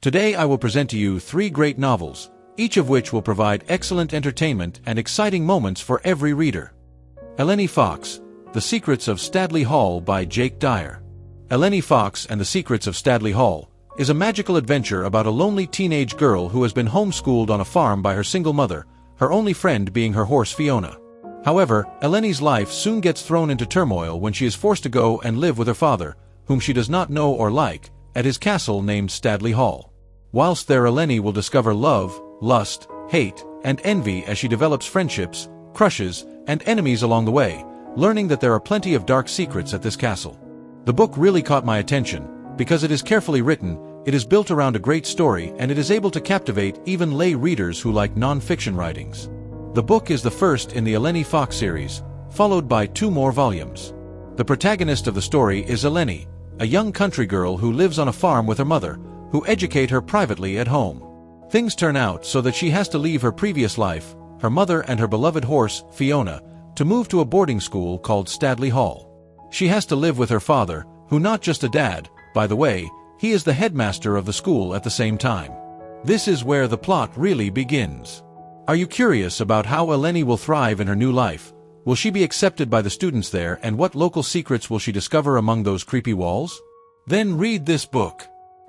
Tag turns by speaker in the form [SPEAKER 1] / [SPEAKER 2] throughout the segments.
[SPEAKER 1] Today I will present to you 3 great novels, each of which will provide excellent entertainment and exciting moments for every reader. Eleni Fox, The Secrets of Studley Hall by Jake Dyer. Eleni Fox and the Secrets of Studley Hall is a magical adventure about a lonely teenage girl who has been homeschooled on a farm by her single mother, her only friend being her horse Fiona. However, Eleni's life soon gets thrown into turmoil when she is forced to go and live with her father, whom she does not know or like, at his castle named Studley Hall. Whilst there, Eleni will discover love, lust, hate, and envy as she develops friendships, crushes, and enemies along the way, learning that there are plenty of dark secrets at this castle. The book really caught my attention, because it is carefully written, it is built around a great story, and it is able to captivate even lay readers who like non-fiction writings. The book is the first in the Eleni Fox series, followed by 2 more volumes. The protagonist of the story is Eleni, a young country girl who lives on a farm with her mother, who educate her privately at home. Things turn out so that she has to leave her previous life, her mother and her beloved horse, Fiona, to move to a boarding school called Studley Hall. She has to live with her father, who not just a dad, by the way, he is the headmaster of the school at the same time. This is where the plot really begins. Are you curious about how Eleni will thrive in her new life? Will she be accepted by the students there, and what local secrets will she discover among those creepy walls? Then read this book.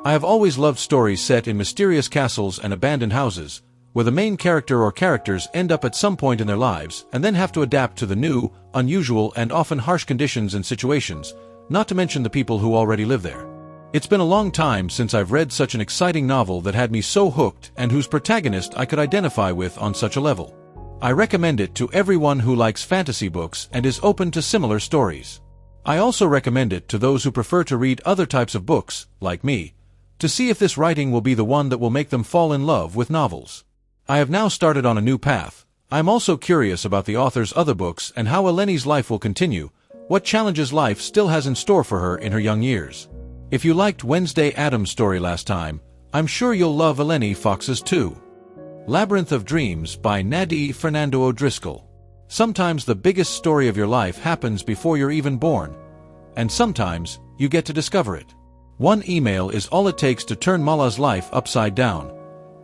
[SPEAKER 1] I have always loved stories set in mysterious castles and abandoned houses, where the main character or characters end up at some point in their lives and then have to adapt to the new, unusual, and often harsh conditions and situations, not to mention the people who already live there. It's been a long time since I've read such an exciting novel that had me so hooked and whose protagonist I could identify with on such a level. I recommend it to everyone who likes fantasy books and is open to similar stories. I also recommend it to those who prefer to read other types of books, like me, to see if this writing will be the one that will make them fall in love with novels. I have now started on a new path. I am also curious about the author's other books and how Eleni's life will continue, what challenges life still has in store for her in her young years. If you liked Wednesday Addams' story last time, I'm sure you'll love Eleni Fox's too. Labyrinth of Dreams by Nadine Fernando O'Driscoll. Sometimes the biggest story of your life happens before you're even born, and sometimes you get to discover it. One email is all it takes to turn Mala's life upside down.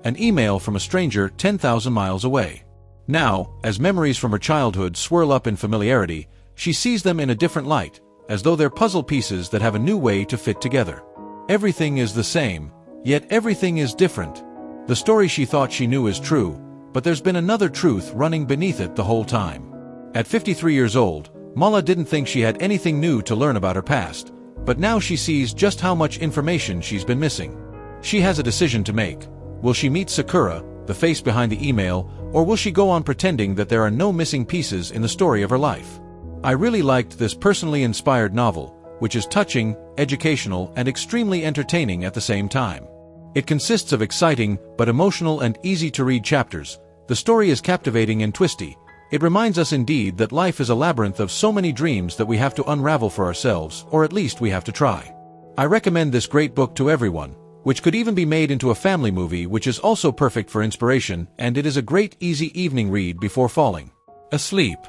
[SPEAKER 1] An email from a stranger 10,000 miles away. Now, as memories from her childhood swirl up in familiarity, she sees them in a different light, as though they're puzzle pieces that have a new way to fit together. Everything is the same, yet everything is different. The story she thought she knew is true, but there's been another truth running beneath it the whole time. At 53 years old, Mala didn't think she had anything new to learn about her past, but now she sees just how much information she's been missing. She has a decision to make. Will she meet Sakura, the face behind the email, or will she go on pretending that there are no missing pieces in the story of her life? I really liked this personally inspired novel, which is touching, educational, and extremely entertaining at the same time. It consists of exciting, but emotional and easy-to-read chapters. The story is captivating and twisty. It reminds us indeed that life is a labyrinth of so many dreams that we have to unravel for ourselves, or at least we have to try. I recommend this great book to everyone, which could even be made into a family movie, which is also perfect for inspiration, and it is a great easy evening read before falling asleep.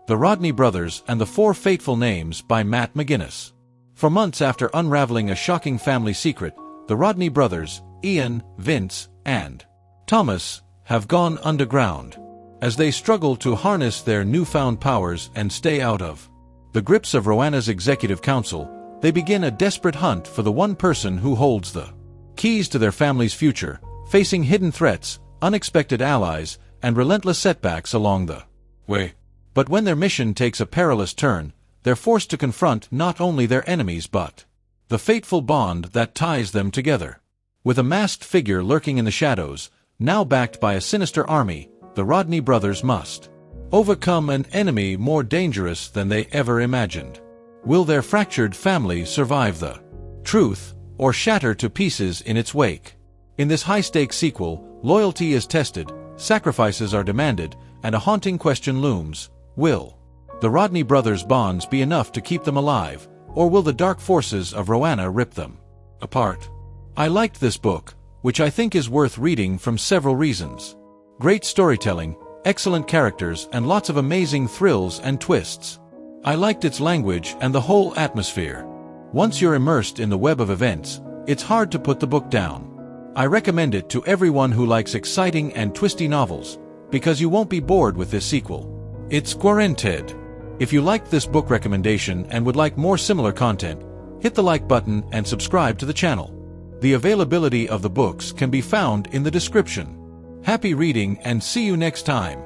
[SPEAKER 1] The Rodney Brothers and the Four Fateful Names by Matt McGinnis. For months after unraveling a shocking family secret, the Rodney brothers, Ian, Vince, and Thomas, have gone underground. As they struggle to harness their newfound powers and stay out of the grips of Roanna's executive council, they begin a desperate hunt for the one person who holds the keys to their family's future, facing hidden threats, unexpected allies, and relentless setbacks along the way. But when their mission takes a perilous turn, they're forced to confront not only their enemies but the fateful bond that ties them together. With a masked figure lurking in the shadows, now backed by a sinister army, the Rodney brothers must overcome an enemy more dangerous than they ever imagined. Will their fractured family survive the truth, or shatter to pieces in its wake? In this high-stakes sequel, loyalty is tested, sacrifices are demanded, and a haunting question looms: will the Rodney brothers' bonds be enough to keep them alive, or will the dark forces of Roanna rip them apart? I liked this book, which I think is worth reading from several reasons. Great storytelling, excellent characters, and lots of amazing thrills and twists. I liked its language and the whole atmosphere. Once you're immersed in the web of events, it's hard to put the book down. I recommend it to everyone who likes exciting and twisty novels, because you won't be bored with this sequel. It's Guaranteed. If you liked this book recommendation and would like more similar content, hit the like button and subscribe to the channel. The availability of the books can be found in the description. Happy reading and see you next time.